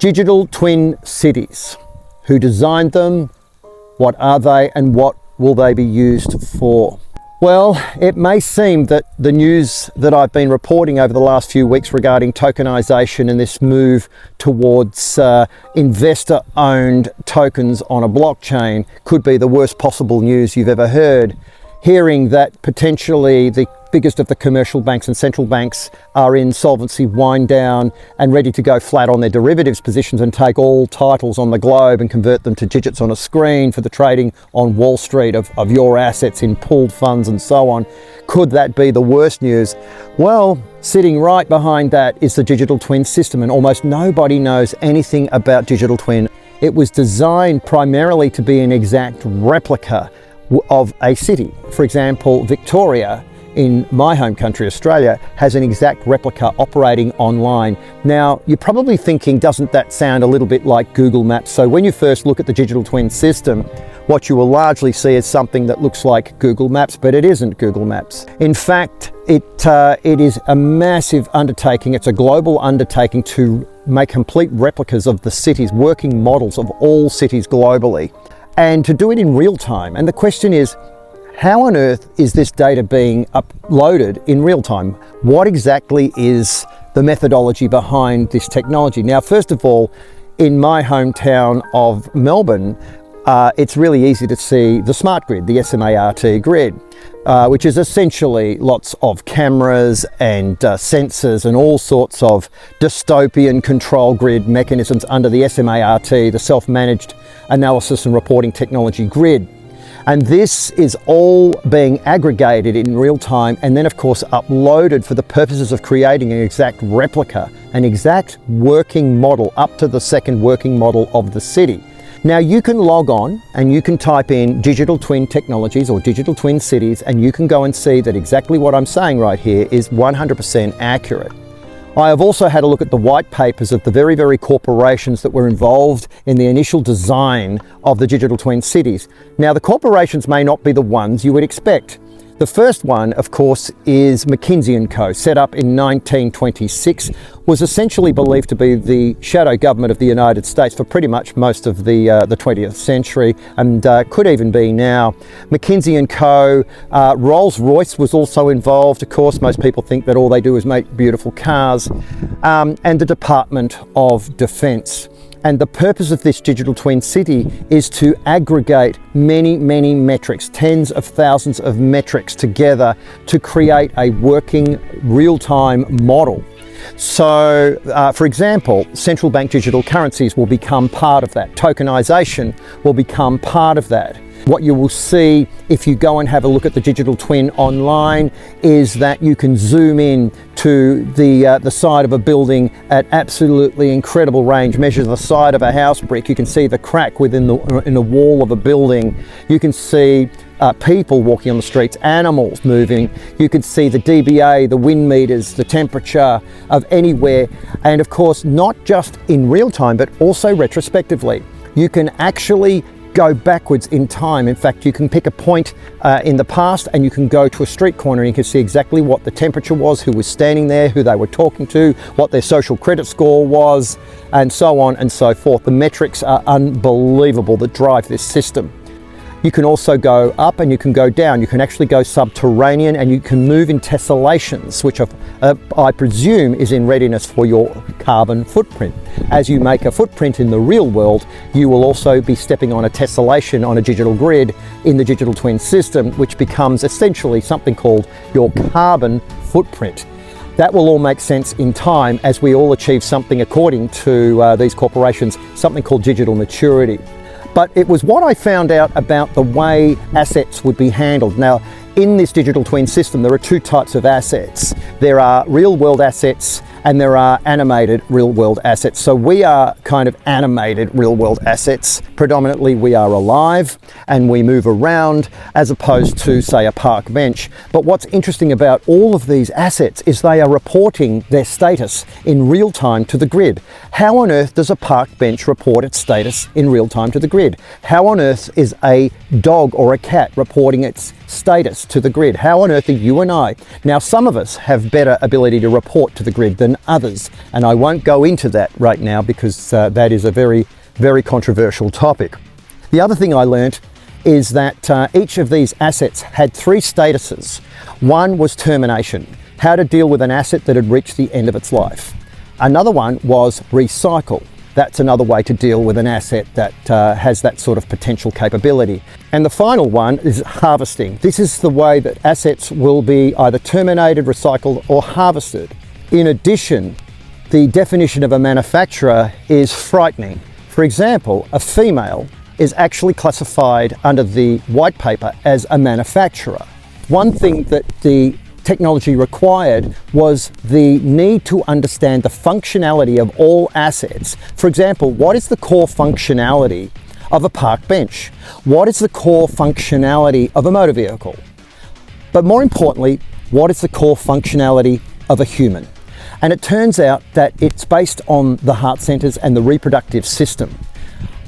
Digital twin cities. Who designed them? What are they and what will they be used for? Well, it may seem that the news that I've been reporting over the last few weeks regarding tokenization and this move towards investor-owned tokens on a blockchain could be the worst possible news you've ever heard. Hearing that potentially the biggest of the commercial banks and central banks are in solvency wind down and ready to go flat on their derivatives positions and take all titles on the globe and convert them to digits on a screen for the trading on Wall Street of your assets in pooled funds and so on. Could that be the worst news? Well, sitting right behind that is the digital twin system, and almost nobody knows anything about digital twin. It was designed primarily to be an exact replica of a city. For example, Victoria in my home country, Australia, has an exact replica operating online. Now, you're probably thinking, doesn't that sound a little bit like Google Maps? So when you first look at the digital twin system, what you will largely see is something that looks like Google Maps, but it isn't Google Maps. In fact, it is a massive undertaking. It's a global undertaking to make complete replicas of the cities, working models of all cities globally, and to do it in real time. And the question is, how on earth is this data being uploaded in real time? What exactly is the methodology behind this technology? Now, first of all, in my hometown of Melbourne, it's really easy to see the smart grid, the SMART grid, which is essentially lots of cameras and sensors and all sorts of dystopian control grid mechanisms under the SMART, the self-managed analysis and reporting technology grid. And this is all being aggregated in real time and then of course uploaded for the purposes of creating an exact replica, an exact working model up to the second working model of the city. Now you can log on and you can type in digital twin technologies or digital twin cities, and you can go and see that exactly what I'm saying right here is 100% accurate. I have also had a look at the white papers of the very corporations that were involved in the initial design of the digital twin cities. Now, the corporations may not be the ones you would expect. The first one, of course, is McKinsey & Co., set up in 1926, was essentially believed to be the shadow government of the United States for pretty much most of the 20th century, and could even be now. McKinsey & Co., Rolls-Royce was also involved. Of course, most people think that all they do is make beautiful cars, and the Department of Defense. And the purpose of this digital twin city is to aggregate many metrics, tens of thousands of metrics together to create a working real-time model. So, for example, central bank digital currencies will become part of that. Tokenization will become part of that. What you will see if you go and have a look at the digital twin online is that you can zoom in to the side of a building at absolutely incredible range, measure the side of a house brick. You can see the crack in the wall of a building. You can see people walking on the streets, animals moving. You can see the dBA, the wind meters, the temperature of anywhere. And of course, not just in real time, but also retrospectively. You can actually go backwards in time. In fact, you can pick a point in the past and you can go to a street corner and you can see exactly what the temperature was, who was standing there, who they were talking to, what their social credit score was, and so on and so forth. The metrics are unbelievable that drive this system. You can also go up and you can go down. You can actually go subterranean and you can move in tessellations, which I presume is in readiness for your carbon footprint. As you make a footprint in the real world, you will also be stepping on a tessellation on a digital grid in the digital twin system, which becomes essentially something called your carbon footprint. That will all make sense in time as we all achieve something, according to these corporations, something called digital maturity. But it was what I found out about the way assets would be handled. Now, in this digital twin system, there are two types of assets. There are real-world assets and there are animated real-world assets. So we are kind of animated real-world assets. Predominantly, we are alive and we move around as opposed to, say, a park bench. But what's interesting about all of these assets is they are reporting their status in real time to the grid. How on earth does a park bench report its status in real time to the grid? How on earth is a dog or a cat reporting its status to the grid? How on earth are you and I? Now, some of us have better ability to report to the grid than than others. And I won't go into that right now because that is a very, very controversial topic. The other thing I learnt is that each of these assets had 3 statuses. One was termination, how to deal with an asset that had reached the end of its life. Another one was recycle. That's another way to deal with an asset that has that sort of potential capability. And the final one is harvesting. This is the way that assets will be either terminated, recycled, or harvested. In addition, the definition of a manufacturer is frightening. For example, a female is actually classified under the white paper as a manufacturer. One thing that the technology required was the need to understand the functionality of all assets. For example, what is the core functionality of a park bench? What is the core functionality of a motor vehicle? But more importantly, what is the core functionality of a human? And it turns out that it's based on the heart centers and the reproductive system.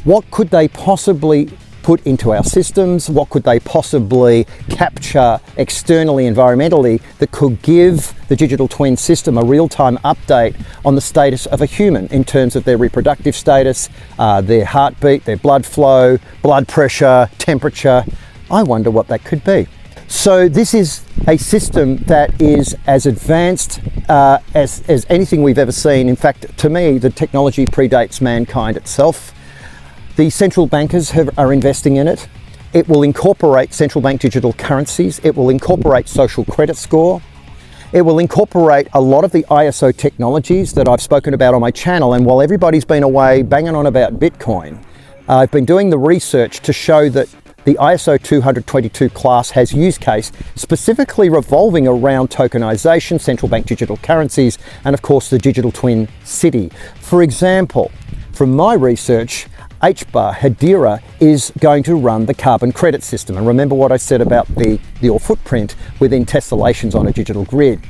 What could they possibly put into our systems? What could they possibly capture externally, environmentally, that could give the digital twin system a real-time update on the status of a human in terms of their reproductive status, their heartbeat, their blood flow, blood pressure, temperature? I wonder what that could be. So this is a system that is as advanced as anything we've ever seen. In fact, to me, the technology predates mankind itself. The central bankers are investing in it. It will incorporate central bank digital currencies. It will incorporate social credit score. It will incorporate a lot of the ISO technologies that I've spoken about on my channel. And while everybody's been away banging on about Bitcoin, I've been doing the research to show that the ISO 20022 class has use case specifically revolving around tokenization, central bank digital currencies, and of course the digital twin city. For example, from my research, Hedera is going to run the carbon credit system. And remember what I said about your footprint within tessellations on a digital grid.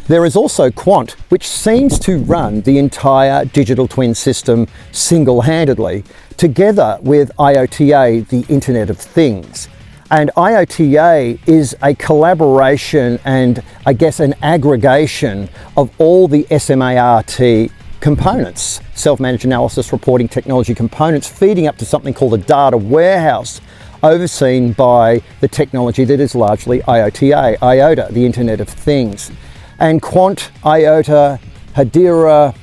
There is also Quant, which seems to run the entire digital twin system single-handedly, together with IoTA, the Internet of Things. And IoTA is a collaboration and I guess an aggregation of all the SMART components, self-managed analysis reporting technology components, feeding up to something called a data warehouse overseen by the technology that is largely IoTA, the Internet of Things. And Quant, IOTA, Hedera,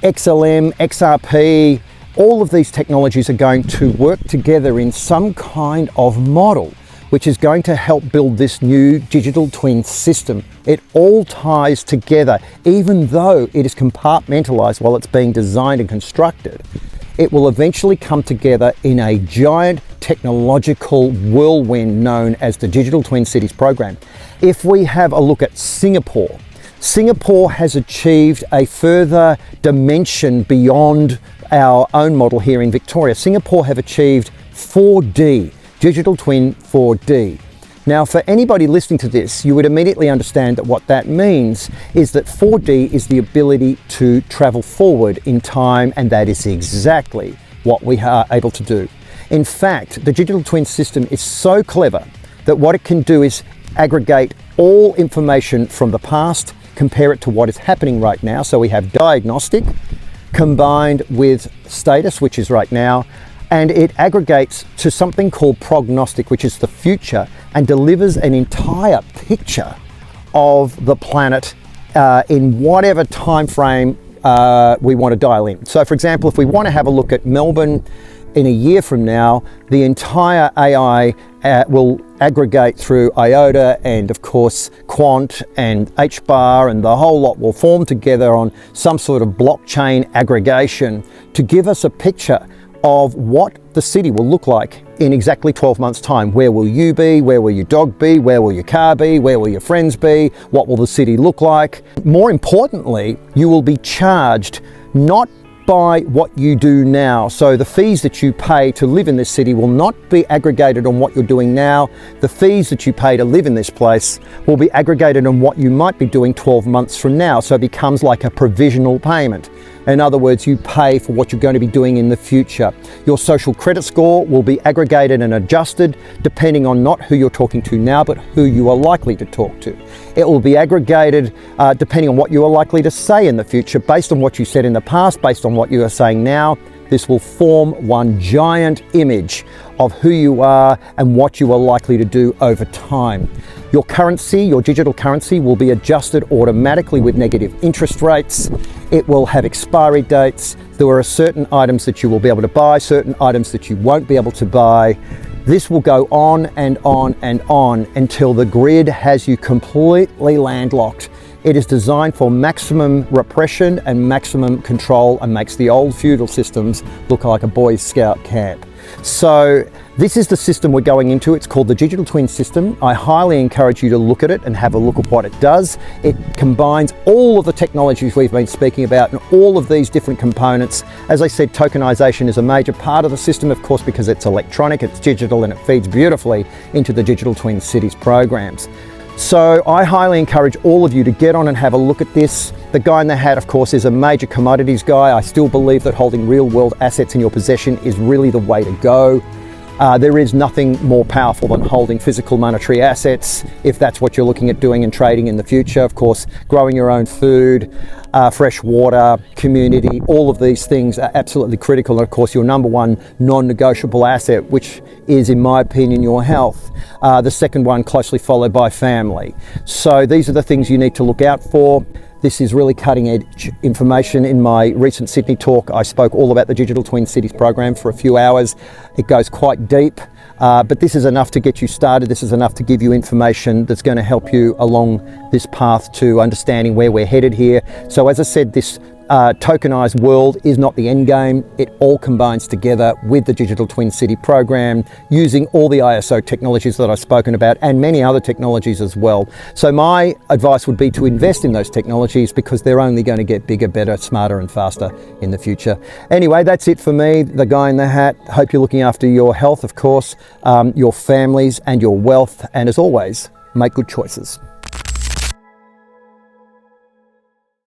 XLM, XRP, all of these technologies are going to work together in some kind of model which is going to help build this new digital twin system. It all ties together, even though it is compartmentalized while it's being designed and constructed. It will eventually come together in a giant technological whirlwind known as the Digital Twin Cities program. If we have a look at Singapore, Singapore has achieved a further dimension beyond our own model here in Victoria. Singapore have achieved 4D, Digital Twin 4D. Now, for anybody listening to this, you would immediately understand that what that means is that 4D is the ability to travel forward in time, and that is exactly what we are able to do. In fact, the digital twin system is so clever that what it can do is aggregate all information from the past, compare it to what is happening right now. So we have diagnostic combined with status, which is right now, and it aggregates to something called prognostic, which is the future, and delivers an entire picture of the planet in whatever time frame we want to dial in. So for example, if we want to have a look at Melbourne in a year from now, the entire AI will aggregate through IOTA and of course Quant and HBAR, and the whole lot will form together on some sort of blockchain aggregation to give us a picture of what the city will look like in exactly 12 months' time. Where will you be? Where will your dog be? Where will your car be? Where will your friends be? What will the city look like? More importantly, you will be charged not by what you do now. So the fees that you pay to live in this city will not be aggregated on what you're doing now. The fees that you pay to live in this place will be aggregated on what you might be doing 12 months from now. So it becomes like a provisional payment. In other words, you pay for what you're going to be doing in the future. Your social credit score will be aggregated and adjusted depending on not who you're talking to now, but who you are likely to talk to. It will be aggregated depending on what you are likely to say in the future, based on what you said in the past, based on what you are saying now. This will form one giant image of who you are and what you are likely to do over time. Your currency, your digital currency, will be adjusted automatically with negative interest rates. It will have expiry dates. There are certain items that you will be able to buy, certain items that you won't be able to buy. This will go on and on and on until the grid has you completely landlocked. It is designed for maximum repression and maximum control and makes the old feudal systems look like a Boy Scout camp. So this is the system we're going into. It's called the Digital Twin System. I highly encourage you to look at it and have a look at what it does. It combines all of the technologies we've been speaking about and all of these different components. As I said, tokenization is a major part of the system, of course, because it's electronic, it's digital, and it feeds beautifully into the Digital Twin Cities programs. So I highly encourage all of you to get on and have a look at this. The guy in the hat, of course, is a major commodities guy. I still believe that holding real world assets in your possession is really the way to go. There is nothing more powerful than holding physical monetary assets if that's what you're looking at doing and trading in the future. Of course, growing your own food, fresh water, community, all of these things are absolutely critical. And of course, your number one non-negotiable asset, which is, in my opinion, your health. The second one closely followed by family. So these are the things you need to look out for. This is really cutting edge information. In my recent Sydney talk, I spoke all about the Digital Twin Cities program for a few hours. It goes quite deep, but this is enough to get you started. This is enough to give you information that's going to help you along this path to understanding where we're headed here. So as I said, this tokenized world is not the end game. It all combines together with the Digital Twin City program, using all the ISO technologies that I've spoken about and many other technologies as well. So my advice would be to invest in those technologies because they're only going to get bigger, better, smarter and faster in the future. Anyway, that's it for me, the guy in the hat. Hope you're looking after your health, of course, your families and your wealth. And as always, make good choices.